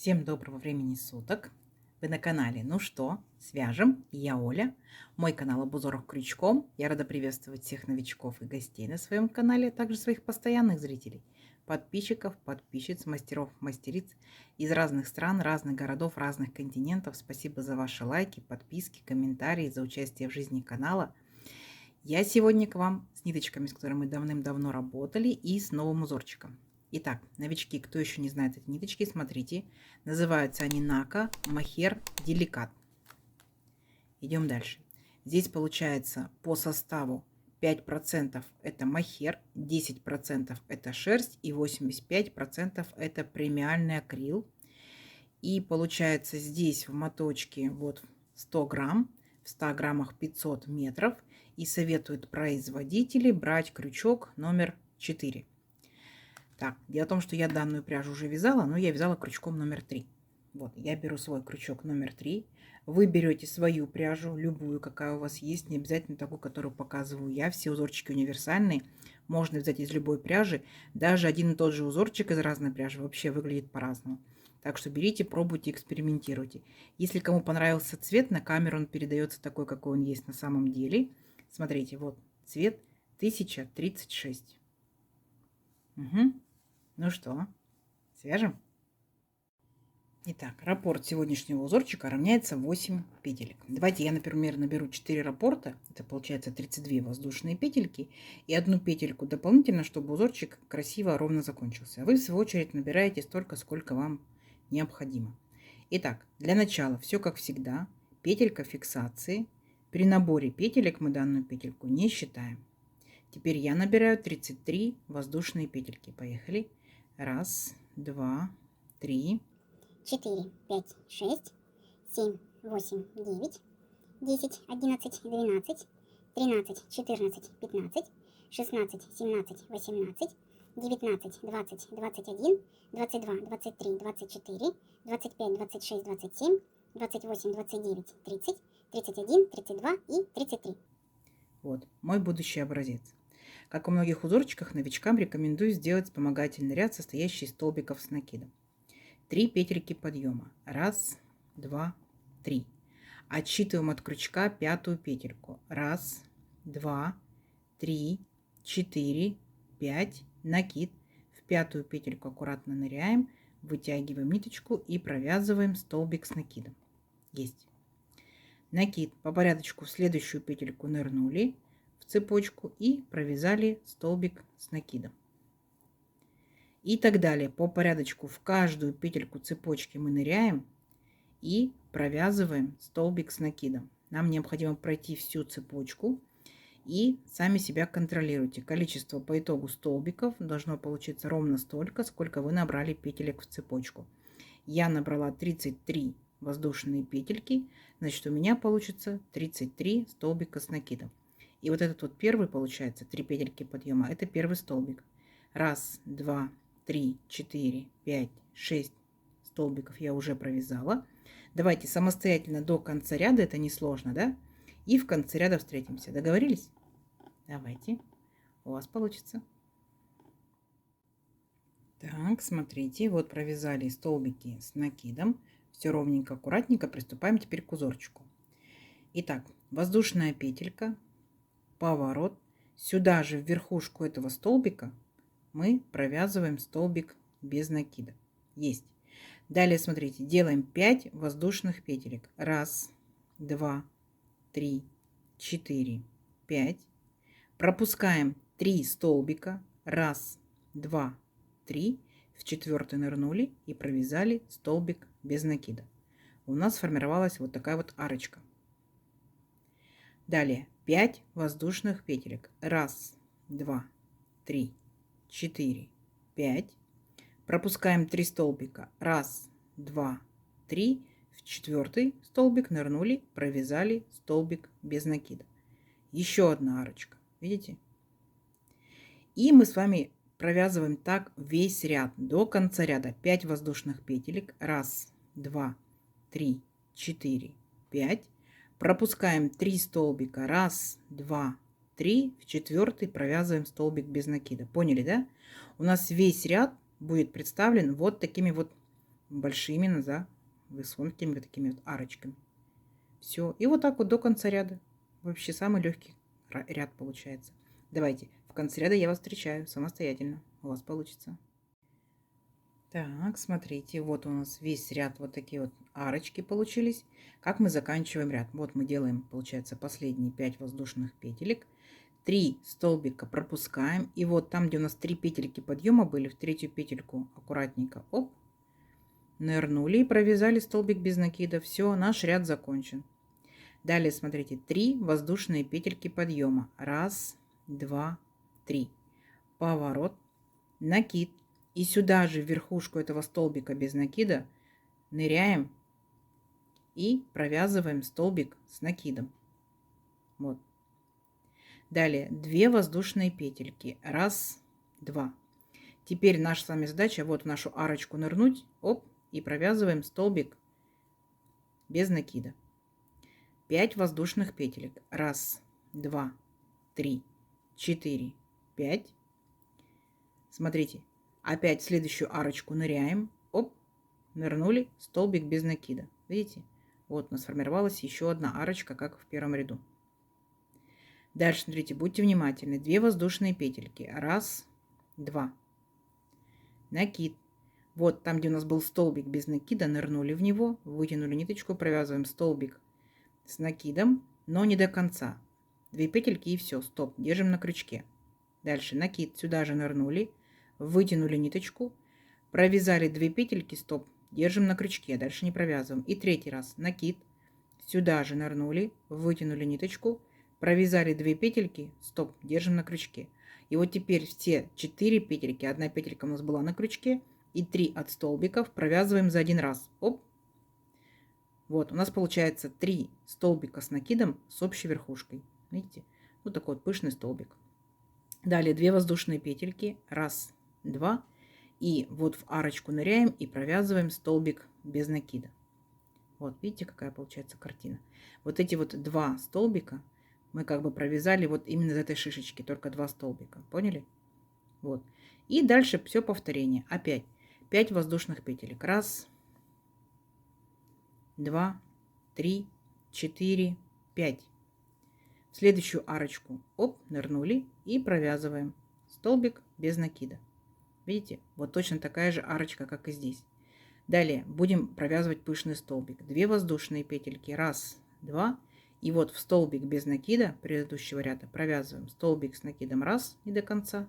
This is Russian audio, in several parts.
Всем доброго времени суток! Вы на канале «Ну что, свяжем?» И я Оля. Мой канал об узорах крючком. Я рада приветствовать всех новичков и гостей на своем канале, а также своих постоянных зрителей, подписчиков, подписчиц, мастеров, мастериц из разных стран, разных городов, разных континентов. Спасибо за ваши лайки, подписки, комментарии, за участие в жизни канала. Я сегодня к вам с ниточками, с которыми мы давным-давно работали, и с новым узорчиком. Итак, новички, кто еще не знает эти ниточки, смотрите. Называются они Нака Мохер Деликат. Идем дальше. Здесь получается по составу 5% это мохер, 10% это шерсть и 85% это премиальный акрил. И получается здесь в моточке вот 100 грамм, в 100 граммах 500 метров. И советуют производители брать крючок номер 4. Так, дело в том, что я данную пряжу уже вязала, но я вязала крючком номер 3. Вот, я беру свой крючок номер 3. Вы берете свою пряжу, любую, какая у вас есть, не обязательно такую, которую показываю я. Все узорчики универсальные, можно взять из любой пряжи. Даже один и тот же узорчик из разной пряжи вообще выглядит по-разному. Так что берите, пробуйте, экспериментируйте. Если кому понравился цвет, на камеру он передается такой, какой он есть на самом деле. Смотрите, вот цвет 1036. Угу. Ну что, свяжем? Итак, раппорт сегодняшнего узорчика равняется 8 петелек. Давайте я, например, наберу 4 раппорта. Это получается 32 воздушные петельки. И одну петельку дополнительно, чтобы узорчик красиво, ровно закончился. А вы, в свою очередь, набираете столько, сколько вам необходимо. Итак, для начала все как всегда. Петелька фиксации. При наборе петелек мы данную петельку не считаем. Теперь я набираю 33 воздушные петельки. Поехали. 1, 2, 3, 4, 5, 6, 7, 8, 9, 10, 11, 12, 13, 14, 15, 16, 17, 18, 19, 20, 21, 22, 23, 24, 25, 26, 27, 28, 29, 30, 31, 32 и 33. Вот, мой будущий образец. Как у многих узорчиках, новичкам рекомендую сделать вспомогательный ряд, состоящий из столбиков с накидом. 3 петельки подъема. 1, 2, 3. Отсчитываем от крючка пятую петельку. 1, 2, 3, 4, 5. Накид. В пятую петельку аккуратно ныряем, вытягиваем ниточку и провязываем столбик с накидом. Есть. Накид по порядочку в следующую петельку нырнули в цепочку и провязали столбик с накидом. И так далее. По порядочку в каждую петельку цепочки мы ныряем и провязываем столбик с накидом. Нам необходимо пройти всю цепочку и сами себя контролируйте. Количество по итогу столбиков должно получиться ровно столько, сколько вы набрали петелек в цепочку. Я набрала 33 воздушные петельки, значит у меня получится 33 столбика с накидом. И вот этот вот первый получается 3 петельки подъема, это первый столбик. 1, 2, 3, 4, 5, 6 столбиков я уже провязала. Давайте самостоятельно до конца ряда, это несложно, да? И в конце ряда встретимся. Договорились? Давайте, у вас получится. Так, смотрите, вот провязали столбики с накидом. Все ровненько, аккуратненько. Приступаем теперь к узорчику. Итак, воздушная петелька, поворот. Сюда же в верхушку этого столбика мы провязываем столбик без накида. Есть. Далее, смотрите, делаем 5 воздушных петелек. 1, 2, 3, 4, 5. Пропускаем 3 столбика. 1, 2, 3. В четвертый нырнули и провязали столбик без накида. У нас сформировалась вот такая вот арочка. Далее 5 воздушных петелек. 1, 2, 3, 4, 5. Пропускаем 3 столбика. 1, 2, 3. В четвертый столбик нырнули, провязали столбик без накида. Еще одна арочка. Видите? И мы с вами провязываем так весь ряд до конца ряда. 5 воздушных петелек. 1, 2, 3, 4, 5. Пропускаем 3 столбика. 1, 2, 3. В четвертый провязываем столбик без накида. Поняли, да? У нас весь ряд будет представлен вот такими вот большими, да, высокими вот такими вот арочками. Все. И вот так вот до конца ряда. Вообще самый легкий ряд получается. Давайте, в конце ряда я вас встречаю самостоятельно. У вас получится. Так, смотрите, вот у нас весь ряд вот такие вот арочки получились. Как мы заканчиваем ряд? Вот мы делаем, получается, последние 5 воздушных петелек. 3 столбика пропускаем. И вот там, где у нас 3 петельки подъема были, в третью петельку аккуратненько, оп, нырнули и провязали столбик без накида. Все, наш ряд закончен. Далее, смотрите, 3 воздушные петельки подъема. Раз, два, три. Поворот, накид. И сюда же в верхушку этого столбика без накида ныряем и провязываем столбик с накидом. Вот. Далее 2 воздушные петельки. Раз, два. Теперь наша с вами задача вот в нашу арочку нырнуть, оп, и провязываем столбик без накида. 5 воздушных петелек. Раз, два, три, 4, 5. Смотрите, опять в следующую арочку ныряем, оп, нырнули, столбик без накида. Видите? Вот у нас сформировалась еще одна арочка, как в первом ряду. Дальше, смотрите, будьте внимательны. 2 воздушные петельки. Раз, два. Накид. Вот там, где у нас был столбик без накида, нырнули в него, вытянули ниточку, провязываем столбик с накидом, но не до конца. 2 петельки и все, стоп, держим на крючке. Дальше накид, сюда же нырнули, вытянули ниточку, провязали 2 петельки, стоп, держим на крючке, дальше не провязываем. И третий раз накид, сюда же нырнули, вытянули ниточку, провязали 2 петельки, стоп, держим на крючке. И вот теперь все 4 петельки, одна петелька у нас была на крючке, и 3 от столбиков провязываем за один раз. Оп. Вот, у нас получается 3 столбика с накидом с общей верхушкой. Видите? Вот такой вот пышный столбик. Далее 2 воздушные петельки. Раз, два. И вот в арочку ныряем и провязываем столбик без накида. Вот, видите, какая получается картина. Вот эти вот 2 столбика мы как бы провязали вот именно из этой шишечки, только 2 столбика. Поняли? Вот. И дальше все повторение. Опять 5 воздушных петелек. Раз, два, три, 4, 5. В следующую арочку, оп, нырнули и провязываем столбик без накида. Видите? Вот точно такая же арочка, как и здесь. Далее будем провязывать пышный столбик. 2 воздушные петельки. Раз, два. И вот в столбик без накида предыдущего ряда провязываем столбик с накидом раз, не до конца.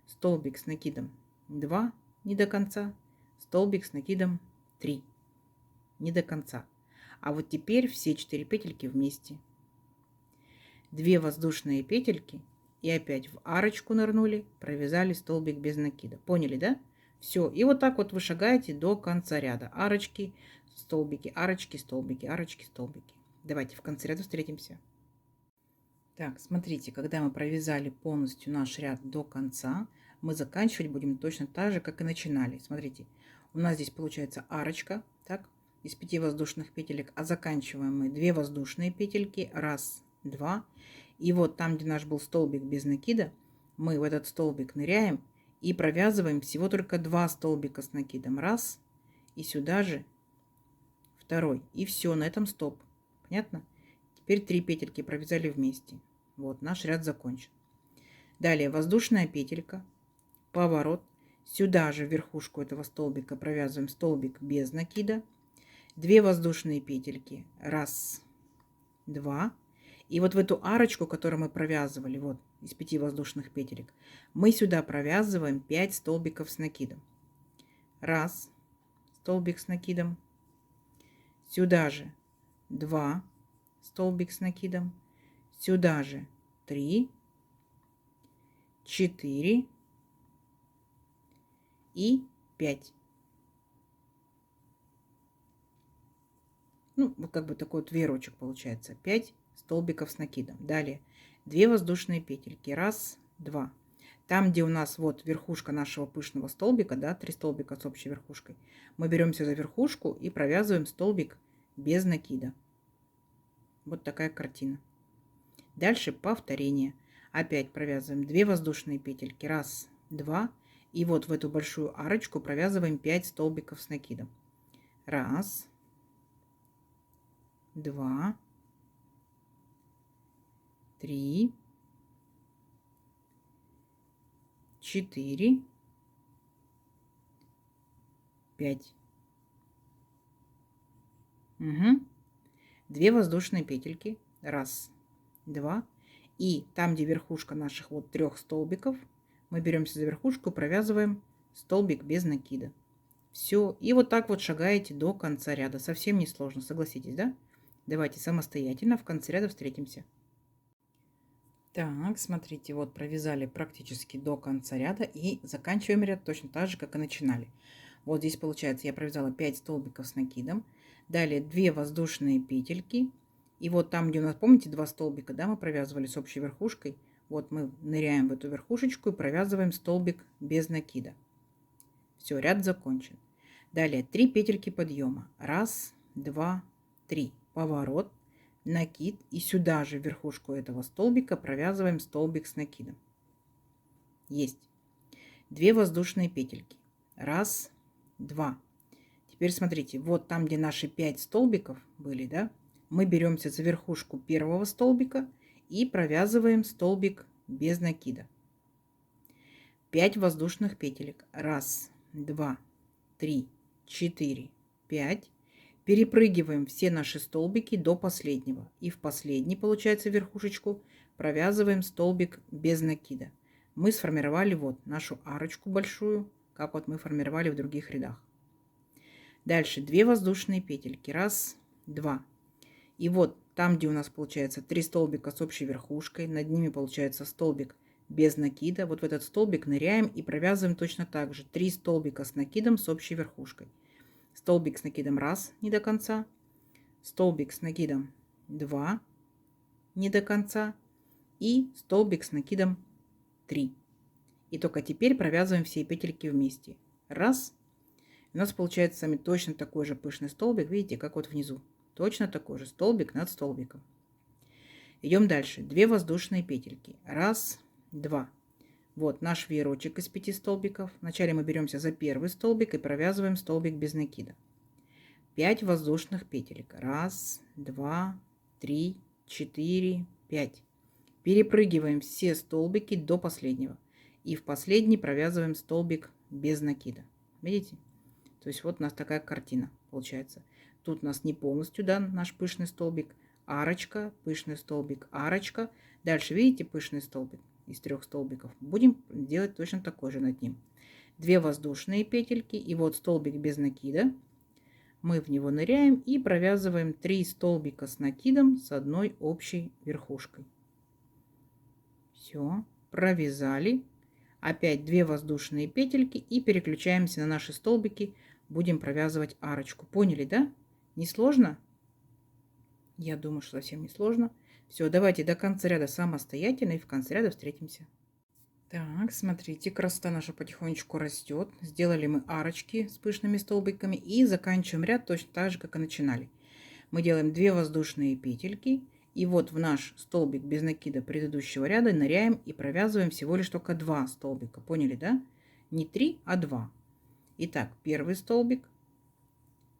Столбик с накидом 2, не до конца. Столбик с накидом 3, не до конца. А вот теперь все 4 петельки вместе. 2 воздушные петельки и опять в арочку нырнули, провязали столбик без накида. Поняли, да? Все. И вот так вот вы шагаете до конца ряда. Арочки, столбики, арочки, столбики, арочки, столбики. Давайте в конце ряда встретимся. Так, смотрите, когда мы провязали полностью наш ряд до конца, мы заканчивать будем точно так же, как и начинали. Смотрите, у нас здесь получается арочка, так, из 5 воздушных петелек, а заканчиваем мы 2 воздушные петельки, раз, два. И вот там, где наш был столбик без накида, мы в этот столбик ныряем и провязываем всего только 2 столбика с накидом. Раз, и сюда же второй. И все, на этом стоп. Понятно? Теперь 3 петельки провязали вместе. Вот, наш ряд закончен. Далее воздушная петелька, поворот. Сюда же в верхушку этого столбика провязываем столбик без накида. 2 воздушные петельки. Раз, два. И вот в эту арочку, которую мы провязывали, вот из 5 воздушных петелек, мы сюда провязываем 5 столбиков с накидом. Раз, столбик с накидом. Сюда же 2, столбик с накидом. Сюда же 3, 4 и 5. Ну, вот как бы такой вот веерочек получается. 5 столбиков с накидом. Далее 2 воздушные петельки. Раз, два. Там, где у нас вот верхушка нашего пышного столбика, да, 3 столбика с общей верхушкой, мы беремся за верхушку и провязываем столбик без накида. Вот такая картина. Дальше повторение. Опять провязываем 2 воздушные петельки. Раз, два. И вот в эту большую арочку провязываем 5 столбиков с накидом. 1, 2, 3, 4, 5. Угу. 2 воздушные петельки. 1, 2. И там, где верхушка наших вот 3 столбиков, мы беремся за верхушку, провязываем столбик без накида. Все. И вот так вот шагаете до конца ряда. Совсем не сложно, согласитесь, да? Давайте самостоятельно в конце ряда встретимся. Так, смотрите, вот провязали практически до конца ряда и заканчиваем ряд точно так же, как и начинали. Вот здесь получается я провязала 5 столбиков с накидом, далее 2 воздушные петельки, и вот там, где у нас, помните, 2 столбика, да, мы провязывали с общей верхушкой, вот мы ныряем в эту верхушечку и провязываем столбик без накида. Все, ряд закончен. Далее 3 петельки подъема. 1, 2, 3. Поворот, накид, и сюда же в верхушку этого столбика провязываем столбик с накидом. Есть. 2 воздушные петельки. 1, 2. Теперь смотрите, вот там, где наши 5 столбиков были, да, мы беремся за верхушку первого столбика и провязываем столбик без накида. 5 воздушных петелек. 1, 2, 3, 4, 5. Перепрыгиваем все наши столбики до последнего. И в последний, получается, верхушечку провязываем столбик без накида. Мы сформировали вот нашу арочку большую, как вот мы формировали в других рядах. Дальше 2 воздушные петельки. 1, 2. И вот там, где у нас получается 3 столбика с общей верхушкой, над ними получается столбик без накида. Вот в этот столбик ныряем и провязываем точно так же 3 столбика с накидом с общей верхушкой. Столбик с накидом 1 не до конца, столбик с накидом 2 не до конца и столбик с накидом 3. И только теперь провязываем все петельки вместе. 1. У нас получается с вами точно такой же пышный столбик, видите, как вот внизу. Точно такой же столбик над столбиком. Идем дальше. 2 воздушные петельки. 1, 2. Вот наш веерочек из 5 столбиков. Вначале мы беремся за первый столбик и провязываем столбик без накида. 5 воздушных петелек. 1, 2, 3, 4, 5. Перепрыгиваем все столбики до последнего. И в последний провязываем столбик без накида. Видите? То есть вот у нас такая картина получается. Тут у нас не полностью, да, наш пышный столбик. Арочка, пышный столбик, арочка. Дальше, видите, пышный столбик из 3 столбиков. Будем делать точно такой же над ним. 2 воздушные петельки и вот столбик без накида. Мы в него ныряем и провязываем 3 столбика с накидом с одной общей верхушкой. Все, провязали. Опять 2 воздушные петельки и переключаемся на наши столбики. Будем провязывать арочку. Поняли, да? Не сложно? Я думаю, что совсем не сложно. Все, давайте до конца ряда самостоятельно и в конце ряда встретимся. Так, смотрите, красота наша потихонечку растет. Сделали мы арочки с пышными столбиками и заканчиваем ряд точно так же, как и начинали. Мы делаем 2 воздушные петельки. И вот в наш столбик без накида предыдущего ряда ныряем и провязываем всего лишь только 2 столбика. Поняли, да? Не 3, а 2. Итак, первый столбик,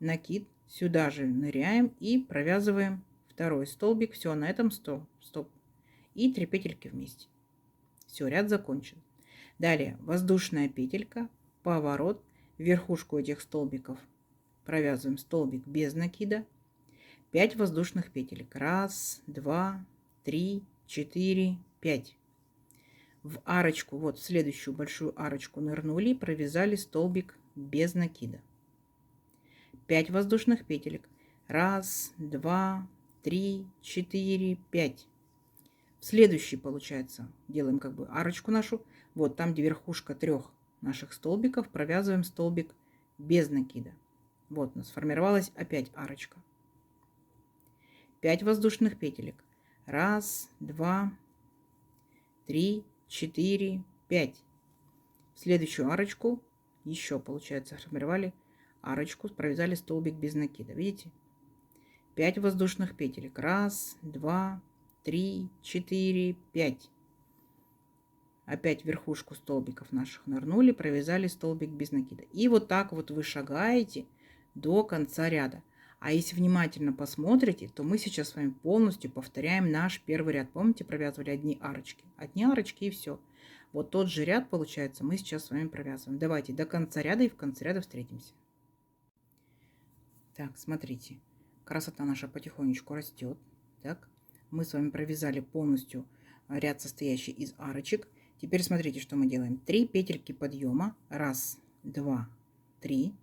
накид, сюда же ныряем и провязываем второй столбик. Все, на этом стоп. И 3 петельки вместе. Все, ряд закончен. Далее воздушная петелька, поворот, верхушку этих столбиков провязываем столбик без накида. 5 воздушных петелек. 1, 2, 3, 4, 5. В арочку, вот в следующую большую арочку нырнули, провязали столбик без накида. 5 воздушных петелек. 1, 2, 3, 4, 5. В следующий, получается, делаем как бы арочку нашу. Вот там, где верхушка 3 наших столбиков, провязываем столбик без накида. Вот у нас сформировалась опять арочка. 5 воздушных петелек. 1, 2, 3, 4, 5. В следующую арочку еще, получается, сформировали арочку, провязали столбик без накида. Видите? 5 воздушных петелек. 1, 2, 3, 4, 5. опять верхушку столбиков наших нырнули, провязали столбик без накида. И вот так вот вы шагаете до конца ряда. А если внимательно посмотрите, то мы сейчас с вами полностью повторяем наш первый ряд. Помните, провязывали одни арочки? Одни арочки и все. Вот тот же ряд, получается, мы сейчас с вами провязываем. Давайте до конца ряда и в конце ряда встретимся. Так, смотрите, красота наша потихонечку растет. Так, мы с вами провязали полностью ряд, состоящий из арочек. Теперь смотрите, что мы делаем. 3 петельки подъема. 1, 2, 3.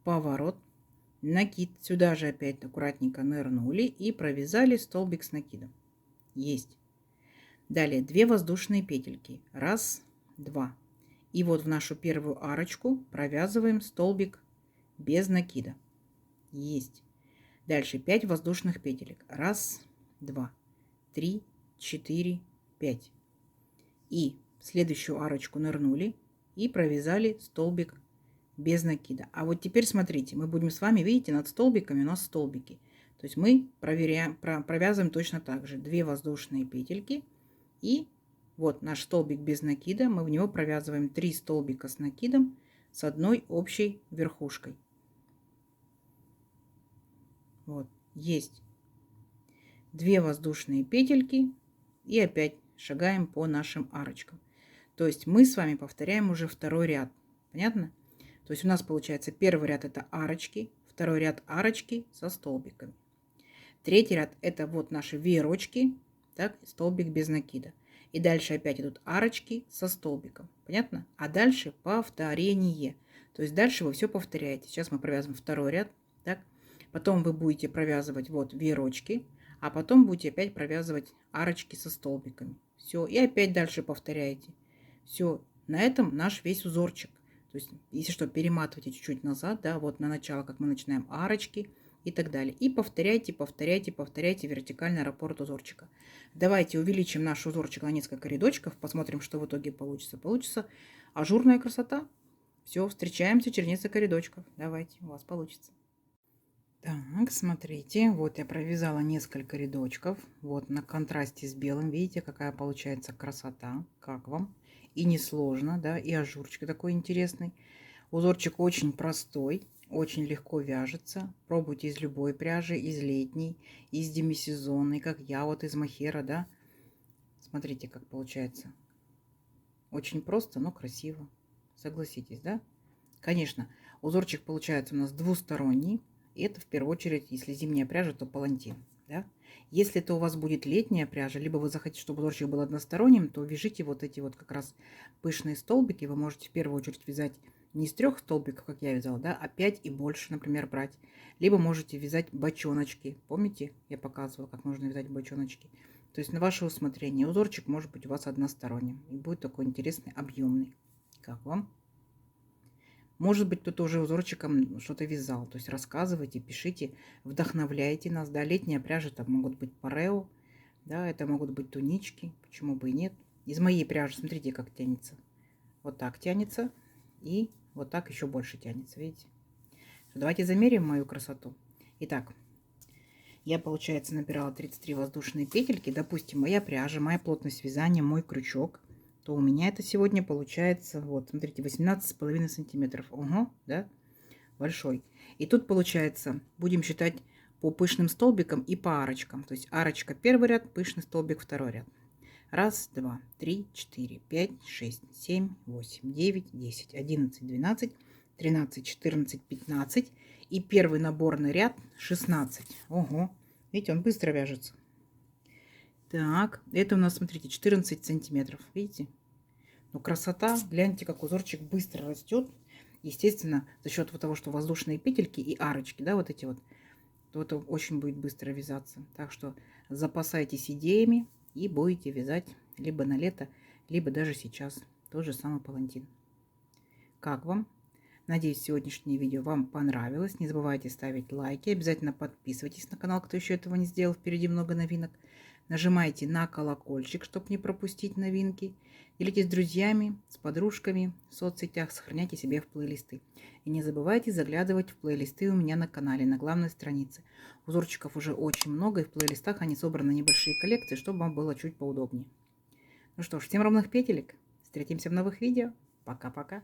Поворот. Накид. Сюда же опять аккуратненько нырнули и провязали столбик с накидом. Есть. Далее 2 воздушные петельки. 1, 2. И вот в нашу первую арочку провязываем столбик без накида. Есть. Дальше 5 воздушных петелек. 1, 2, 3, 4, 5. И в следующую арочку нырнули и провязали столбик без накида. А вот теперь смотрите, мы будем с вами, видите, над столбиками у нас столбики. То есть мы провязываем точно так же. 2 воздушные петельки. И вот наш столбик без накида. Мы в него провязываем 3 столбика с накидом с одной общей верхушкой. Вот, есть. 2 воздушные петельки. И опять шагаем по нашим арочкам. То есть мы с вами повторяем уже второй ряд. Понятно? То есть у нас получается первый ряд это арочки, второй ряд арочки со столбиками. Третий ряд это вот наши веерочки, так, столбик без накида. И дальше опять идут арочки со столбиком. Понятно? А дальше повторение. То есть дальше вы все повторяете. Сейчас мы провязываем второй ряд, так. Потом вы будете провязывать вот веерочки, а потом будете опять провязывать арочки со столбиками. Все, и опять дальше повторяете. Все, на этом наш весь узорчик. То есть, если что, перематывайте чуть-чуть назад, да, вот на начало, как мы начинаем арочки и так далее. И повторяйте, повторяйте, повторяйте вертикальный раппорт узорчика. Давайте увеличим наш узорчик на несколько рядочков, посмотрим, что в итоге получится. Получится ажурная красота. Все, встречаемся через несколько рядочков. Давайте, у вас получится. Так, смотрите, вот я провязала несколько рядочков. Вот на контрасте с белым, видите, какая получается красота. Как вам? И несложно, да, и ажурчик такой интересный. Узорчик очень простой, очень легко вяжется. Пробуйте из любой пряжи, из летней, из демисезонной, как я, вот из мохера, да. Смотрите, как получается. Очень просто, но красиво. Согласитесь, да? Конечно, узорчик получается у нас двусторонний. И это в первую очередь, если зимняя пряжа, то палантин. Да? Если это у вас будет летняя пряжа, либо вы захотите, чтобы узорчик был односторонним, то вяжите вот эти вот как раз пышные столбики. Вы можете в первую очередь вязать не из 3 столбиков, как я вязала, да, а 5 и больше, например, брать. Либо можете вязать бочоночки. Помните, я показывала, как можно вязать бочоночки. То есть на ваше усмотрение. Узорчик может быть у вас односторонним. И будет такой интересный, объемный. Как вам? Может быть, кто-то уже узорчиком что-то вязал. То есть рассказывайте, пишите, вдохновляйте нас. Да, летняя пряжа, это могут быть парео, да, это могут быть тунички, почему бы и нет. Из моей пряжи, смотрите, как тянется. Вот так тянется и вот так еще больше тянется, видите. Давайте замерим мою красоту. Итак, я, получается, набирала 33 воздушные петельки. Допустим, моя пряжа, моя плотность вязания, мой крючок. То у меня это сегодня получается, вот, смотрите, 18,5 сантиметров. Ого, да, большой. И тут получается, будем считать по пышным столбикам и по арочкам. То есть арочка первый ряд, пышный столбик второй ряд. 1, 2, 3, 4, 5, 6, 7, 8, 9, 10, 11, 12, 13, 14, 15. И первый наборный ряд 16. Ого, видите, он быстро вяжется. Так, это у нас, смотрите, 14 сантиметров. Видите? Ну, красота. Гляньте, как узорчик быстро растет. Естественно, за счет вот того, что воздушные петельки и арочки, да, вот эти вот, то это очень будет быстро вязаться. Так что запасайтесь идеями и будете вязать либо на лето, либо даже сейчас. Тот же самый палантин. Как вам? Надеюсь, сегодняшнее видео вам понравилось. Не забывайте ставить лайки. Обязательно подписывайтесь на канал, кто еще этого не сделал. Впереди много новинок. Нажимайте на колокольчик, чтобы не пропустить новинки. Делитесь с друзьями, с подружками в соцсетях. Сохраняйте себе в плейлисты. И не забывайте заглядывать в плейлисты у меня на канале, на главной странице. Узорчиков уже очень много, и в плейлистах они собраны небольшие коллекции, чтобы вам было чуть поудобнее. Ну что ж, всем ровных петелек. Встретимся в новых видео. Пока-пока.